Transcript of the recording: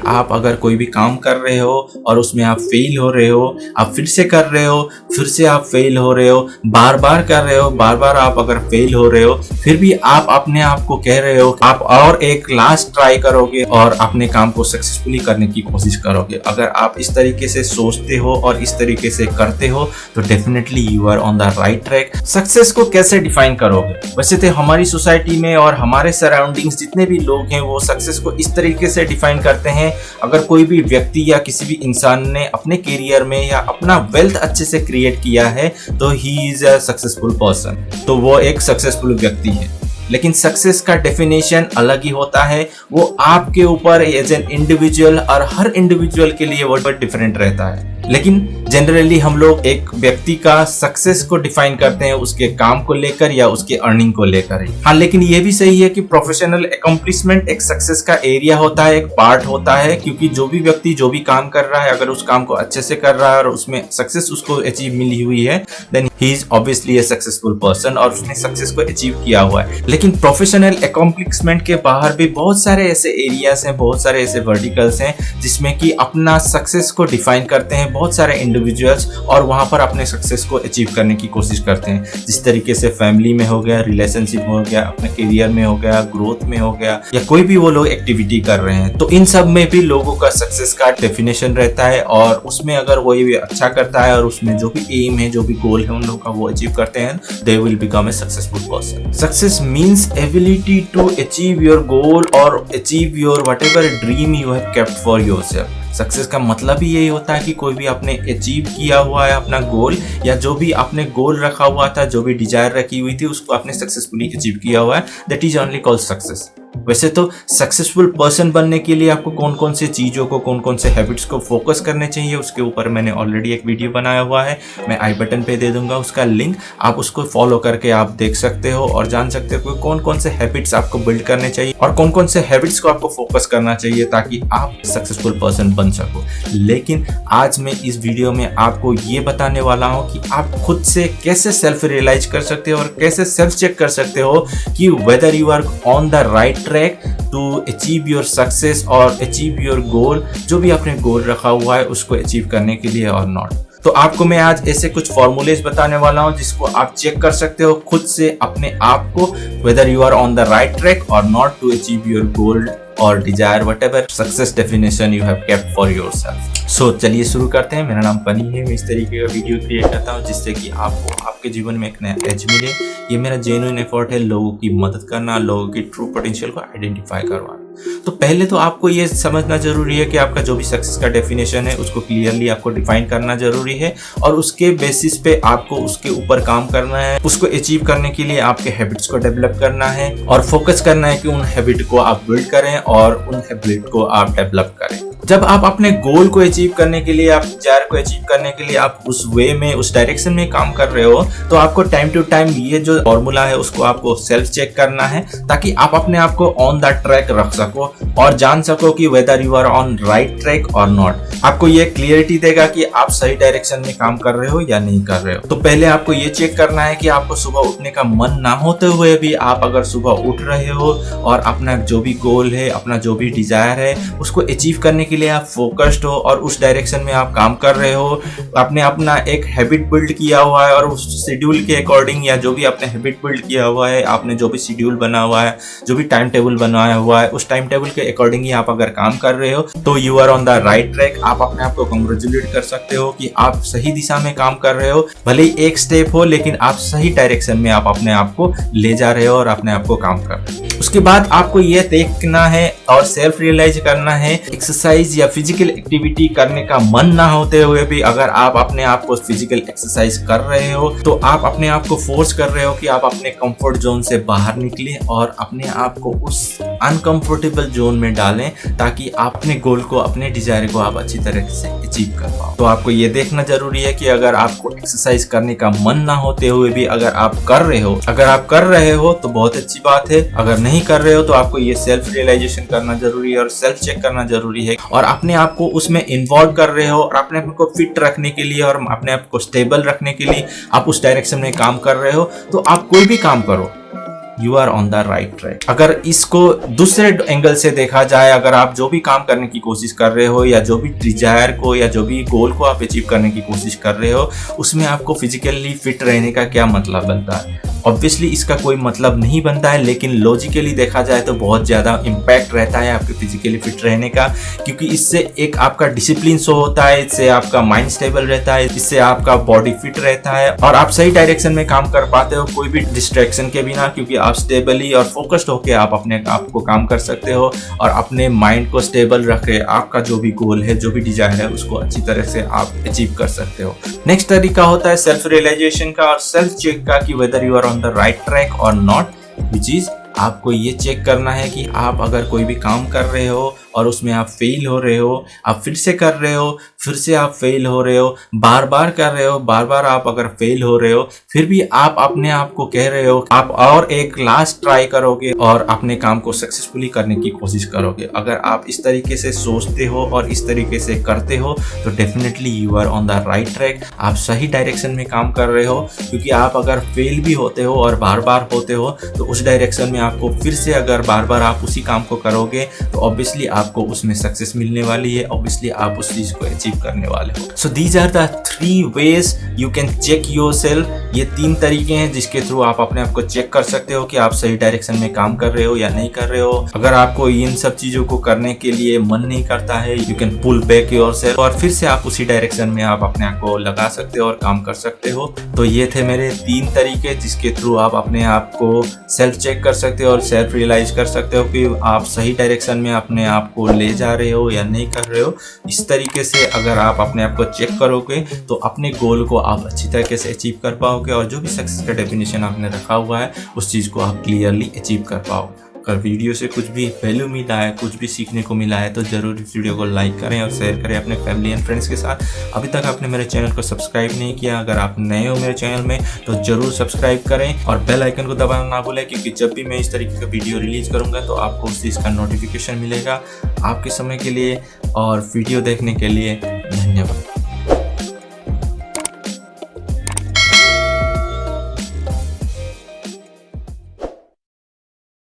आप अगर कोई भी काम कर रहे हो और उसमें आप फेल हो रहे हो, आप फिर से कर रहे हो, फिर से आप फेल हो रहे हो, बार बार कर रहे हो, बार बार आप अगर फेल हो रहे हो, फिर भी आप अपने आप को कह रहे हो आप और एक लास्ट ट्राई करोगे और अपने काम को सक्सेसफुली करने की कोशिश करोगे। अगर आप इस तरीके से सोचते हो और इस तरीके से करते हो तो definitely you are on the right track. Success को कैसे डिफाइन करोगे? वैसे तो हमारी सोसाइटी में और हमारे सराउंडिंग्स जितने भी लोग हैं वो सक्सेस को इस तरीके से डिफाइन करते हैं, अगर कोई भी व्यक्ति या किसी भी इंसान ने अपने करियर में या अपना वेल्थ अच्छे से क्रिएट किया है तो he is a successful person, तो वो एक सक्सेसफुल व्यक्ति है। लेकिन सक्सेस का डेफिनेशन अलग ही होता है, वो आपके ऊपर एज एन इंडिविजुअल और हर इंडिविजुअल के लिए वो डिफरेंट रहता है। लेकिन जनरली हम लोग एक व्यक्ति का सक्सेस को डिफाइन करते हैं उसके काम को लेकर या उसके अर्निंग को लेकर ही। हाँ, लेकिन ये भी सही है कि प्रोफेशनल अकम्प्लिशमेंट एक सक्सेस का एरिया होता है, एक पार्ट होता है, क्योंकि जो भी व्यक्ति जो भी काम कर रहा है अगर उस काम को अच्छे से कर रहा है और उसमें सक्सेस उसको अचीव मिली हुई है then he is obviously a successful person और उसने सक्सेस को अचीव किया हुआ है। लेकिन प्रोफेशनल अकम्प्लिशमेंट के बाहर भी बहुत सारे ऐसे एरियाज हैं, बहुत सारे ऐसे वर्टिकल्स हैं जिसमें कि अपना सक्सेस को डिफाइन करते हैं बहुत सारे इंडिविजुअल्स और वहां पर अपने सक्सेस को अचीव करने की कोशिश करते हैं। जिस तरीके से फैमिली में हो गया, रिलेशनशिप हो गया, अपने करियर में हो गया, ग्रोथ में हो गया, या कोई भी वो लोग एक्टिविटी कर रहे हैं, तो इन सब में भी लोगों का सक्सेस का डेफिनेशन रहता है और उसमें अगर वो भी अच्छा करता है और उसमें जो भी एम है, जो भी गोल है उन लोगों का वो अचीव करते हैं, they will become a successful person. Success means ability to achieve your goal और achieve your whatever dream you have kept for yourself. Success का मतलब ही यही होता है कि कोई भी आपने अचीव किया हुआ है अपना गोल, या जो भी आपने गोल रखा हुआ था, जो भी डिजायर रखी हुई थी उसको आपने सक्सेसफुली अचीव किया हुआ है, that is only called success. वैसे तो सक्सेसफुल पर्सन बनने के लिए आपको कौन कौन से चीज़ों को, कौन कौन से हैबिट्स को फोकस करने चाहिए उसके ऊपर मैंने ऑलरेडी एक वीडियो बनाया हुआ है, मैं आई बटन पे दे दूंगा उसका लिंक, आप उसको फॉलो करके आप देख सकते हो और जान सकते हो कि कौन कौन से हैबिट्स आपको बिल्ड करने चाहिए और कौन कौन से हैबिट्स को आपको फोकस करना चाहिए ताकि आप सक्सेसफुल पर्सन बन सको। लेकिन आज मैं इस वीडियो में आपको ये बताने वाला हूँ कि आप खुद से कैसे सेल्फ रियलाइज कर सकते हो और कैसे सेल्फ चेक कर सकते हो कि whether you are on the right track to achieve your success और अचीव योर गोल, जो भी आपने गोल रखा हुआ है उसको अचीव करने के लिए और नॉट। तो आपको मैं आज ऐसे कुछ फॉर्मूलेज बताने वाला हूं जिसको आप चेक कर सकते हो खुद से अपने आप को, whether you are on the right track और not to achieve your goal और desire whatever success definition you have kept for yourself. So चलिए शुरू करते हैं। मेरा नाम पनी है, मैं इस तरीके का वीडियो क्रिएट करता हूँ जिससे कि आपको आपके जीवन में एक नया एज मिले। ये मेरा जेन्युइन एफर्ट है लोगों की मदद करना, लोगों की ट्रू पोटेंशियल को आइडेंटिफाई करवाना। तो पहले तो आपको ये समझना जरूरी है कि आपका जो भी सक्सेस का डेफिनेशन है उसको क्लियरली आपको डिफाइन करना जरूरी है और उसके बेसिस पे आपको उसके ऊपर काम करना है। उसको अचीव करने के लिए आपके हैबिट्स को डेवलप करना है और फोकस करना है कि उन हैबिट को आप बिल्ड करें और उन हैबिट को आप डेवलप करें। जब आप अपने गोल को अचीव करने के लिए, आप डिजायर को अचीव करने के लिए आप उस वे में, उस डायरेक्शन में काम कर रहे हो, तो आपको टाइम टू टाइम ये जो फॉर्मूला है उसको आपको सेल्फ चेक करना है ताकि आप अपने आप को ऑन द ट्रैक रख सको और जान सको कि whether you are on right track और नॉट। आपको ये क्लियरिटी देगा कि आप सही डायरेक्शन में काम कर रहे हो या नहीं कर रहे हो। तो पहले आपको ये चेक करना है कि आपको सुबह उठने का मन ना होते हुए भी आप अगर सुबह उठ रहे हो और अपना जो भी गोल है, अपना जो भी डिजायर है उसको अचीव करने के लिए आप फोकस्ड हो और उस डायरेक्शन में आप काम कर रहे हो। आपने अपना एक हैबिट बिल्ड किया हुआ है और उस शेड्यूल के अकॉर्डिंग, या जो भी आपने हैबिट बिल्ड किया हुआ है, आपने जो भी शेड्यूल बना हुआ है, जो भी टाइम टेबल बनाया हुआ है, उस टाइम टेबल के अकॉर्डिंग ही आप अगर काम कर रहे हो तो you are on the right track. आप अपने आप को कंग्रेचुलेट कर सकते हो कि आप सही दिशा में काम कर रहे हो। भले ही एक स्टेप हो लेकिन आप सही डायरेक्शन में आप अपने आप को ले जा रहे हो और अपने आप को काम कर रहे हो। उसके बाद आपको ये देखना है और सेल्फ रियलाइज करना है, एक्सरसाइज या फिजिकल एक्टिविटी करने का मन ना होते हुए भी अगर आप अपने आप को फिजिकल एक्सरसाइज कर रहे हो तो आप अपने आप को फोर्स कर रहे हो कि आप अपने कंफर्ट जोन से बाहर निकले और अपने आप को उस अनकंफर्टेबल जोन में डालें ताकि आप अपने गोल को, अपने डिजायर को आप अच्छी तरह से अचीव कर पाओ। तो आपको ये देखना जरूरी है कि अगर आपको एक्सरसाइज करने का मन ना होते हुए भी अगर आप कर रहे हो, अगर आप कर रहे हो तो बहुत अच्छी बात है। अगर नहीं कर रहे हो तो आपको ये सेल्फ रियलाइजेशन करना जरूरी है और सेल्फ चेक करना जरूरी है और अपने आप को उसमें इन्वॉल्व कर रहे हो और अपने आप को फिट रखने के लिए और अपने आप को स्टेबल रखने के लिए आप उस डायरेक्शन में काम कर रहे हो। तो आप कोई भी काम करो, you are on the right track. अगर इसको दूसरे एंगल से देखा जाए, अगर आप जो भी काम करने की कोशिश कर रहे हो या जो भी डिजायर को या जो भी गोल को आप अचीव करने की कोशिश कर रहे हो, उसमें आपको फिजिकली फिट रहने का क्या मतलब बनता है? ऑब्वियसली इसका कोई मतलब नहीं बनता है, लेकिन लॉजिकली देखा जाए तो बहुत ज़्यादा इम्पैक्ट रहता है आपके फिजिकली फिट रहने का, क्योंकि इससे एक आपका डिसिप्लिन शो होता है, इससे आपका माइंड स्टेबल रहता है, इससे आपका बॉडी फिट रहता है और आप सही डायरेक्शन में काम कर पाते हो कोई भी डिस्ट्रैक्शन के बिना, क्योंकि आप स्टेबली और फोकस्ड होकर आप अपने आप को काम कर सकते हो और अपने माइंड को स्टेबल रख के आपका जो भी गोल है, जो भी डिजायर है, उसको अच्छी तरह से आप अचीव कर सकते हो। नेक्स्ट तरीका होता है सेल्फ रियलाइजेशन का और सेल्फ चेक का कि whether you are on the right track और नॉट, विच इज आपको ये चेक करना है कि आप अगर कोई भी काम कर रहे हो और उसमें आप फेल हो रहे हो, आप फिर से कर रहे हो, फिर से आप फेल हो रहे हो, बार बार कर रहे हो, बार बार आप अगर फेल हो रहे हो, फिर भी आप अपने आप को कह रहे हो आप और एक लास्ट ट्राई करोगे और अपने काम को सक्सेसफुली करने की कोशिश करोगे। अगर आप इस तरीके से सोचते हो और इस तरीके से करते हो तो definitely you are on the right track, आप सही डायरेक्शन में काम कर रहे हो। क्योंकि आप अगर फेल भी होते हो और बार बार होते हो तो उस डायरेक्शन में आपको फिर से अगर बार बार आप उसी काम को करोगे तो ऑब्वियसली आपको उसमें सक्सेस मिलने वाली है, ऑब्वियसली आप उस चीज को अचीव करने वाले हो। So these are the 3 ways you can check yourself. ये 3 तरीके हैं जिसके थ्रू आप अपने आप को चेक कर सकते हो कि आप सही डायरेक्शन में काम कर रहे हो या नहीं कर रहे हो। अगर आपको इन सब चीजों को करने के लिए मन नहीं करता है, you can pull back yourself और फिर से आप उसी डायरेक्शन में आप अपने आप को लगा सकते हो और काम कर सकते हो। तो ये थे मेरे 3 तरीके जिसके थ्रू आप अपने आप को सेल्फ चेक कर सकते हो और सेल्फ रियलाइज कर सकते हो कि आप सही डायरेक्शन में अपने आप को ले जा रहे हो या नहीं कर रहे हो। इस तरीके से अगर आप अपने आप को चेक करोगे तो अपने गोल को आप अच्छी तरीके से अचीव कर पाओगे और जो भी सक्सेस का डेफिनेशन आपने रखा हुआ है उस चीज़ को आप क्लियरली अचीव कर पाओगे। अगर वीडियो से कुछ भी वैल्यू मिला है, कुछ भी सीखने को मिला है तो ज़रूर इस वीडियो को लाइक करें और शेयर करें अपने फैमिली एंड फ्रेंड्स के साथ। अभी तक आपने मेरे चैनल को सब्सक्राइब नहीं किया, अगर आप नए हो मेरे चैनल में तो ज़रूर सब्सक्राइब करें और बेल आइकन को दबाना ना भूलें, क्योंकि जब भी मैं इस तरीके का वीडियो रिलीज़ करूँगा तो आपको उस चीज़ का नोटिफिकेशन मिलेगा। आपके समय के लिए और वीडियो देखने के लिए धन्यवाद।